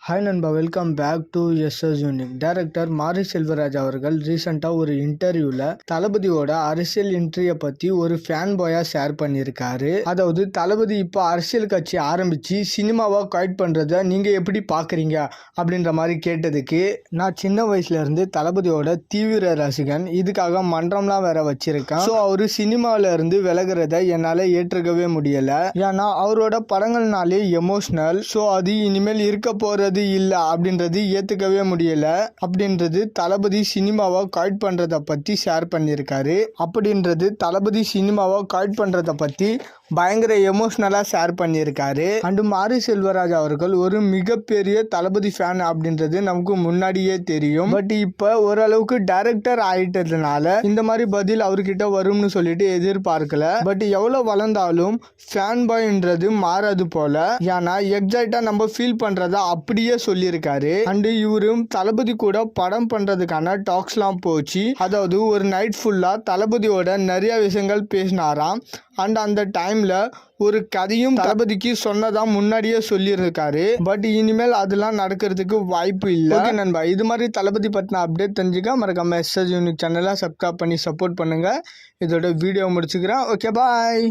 Hi நண்பா, welcome back to SS unique. Director Mari Selvaraj அவர்கள் ரீசெண்டாக ஒரு இன்டர்வியூவில் தளபதியோட அரசியல் என்ட்ரியை பற்றி ஒரு ஃபேன் பாயாக ஷேர் பண்ணியிருக்காரு. அதாவது தளபதி இப்போ அரசியல் கட்சி ஆரம்பித்து சினிமாவை கைட் பண்ணுறத நீங்கள் எப்படி பார்க்குறீங்க அப்படின்ற மாதிரி கேட்டதுக்கு, நான் சின்ன வயசுலேருந்து தளபதியோட தீவிர ரசிகன், இதுக்காக மன்றம்லாம் வேற வச்சிருக்கேன். ஸோ அவர் சினிமாவிலேருந்து விலகிறத என்னால் ஏற்றுக்கவே முடியலை. ஏன்னா அவரோட படங்கள்னாலே எமோஷ்னல். ஸோ அது இனிமேல் இருக்க போகிற இல்லை அப்படின்றது ஏத்துக்கவே முடியல அப்படின்றது தளபதி சினிமாவை கைட் பண்றத பத்தி ஷேர் பண்ணியிருக்காரு. அப்படின்றது தளபதி சினிமாவை கைட் பண்றத பத்தி பயங்கர எமோஷ்னலா ஷேர் பண்ணியிருக்காரு. அண்ட் மாரி செல்வராஜ் அவர்கள் ஒரு மிகப்பெரிய தளபதி ஃபேன் அப்படின்றது நமக்கு முன்னாடியே தெரியும். பட் இப்போ ஓரளவுக்கு டைரக்டர் ஆயிட்டதுனால இந்த மாதிரி பதில் அவர்கிட்ட வரும்னு சொல்லிட்டு எதிர்பார்க்கல. பட் எவ்வளவு வளர்ந்தாலும் ஃபேன் பாய்ன்றது மாறாது போல. ஏன்னா எக்ஸைட்டா நம்ம ஃபீல் பண்றத அப்படியே சொல்லியிருக்காரு. அண்ட் இவரும் தளபதி கூட படம் பண்றதுக்கான டாக்ஸ்லாம் போச்சு. அதாவது ஒரு நைட் ஃபுல்லா தளபதியோட நிறைய விஷயங்கள் பேசினாராம். அண்ட் அந்த டைம்ல ஒரு கதையும் தளபதிக்கு சொன்னதா முன்னாடியே சொல்லியிருக்காரு. பட் இனிமேல் அதெல்லாம் நடக்கிறதுக்கு வாய்ப்பு இல்லை. ஓகே நண்பா, இது மாதிரி தளபதி பற்றின அப்டேட் தெரிஞ்சுக்க மறக்காம எஸ்எஸ் யூனிக் சேனலை சப்ஸ்கிரைப் பண்ணி சப்போர்ட் பண்ணுங்க. இதோட வீடியோ முடிச்சுக்கிறேன். ஓகே, பாய்.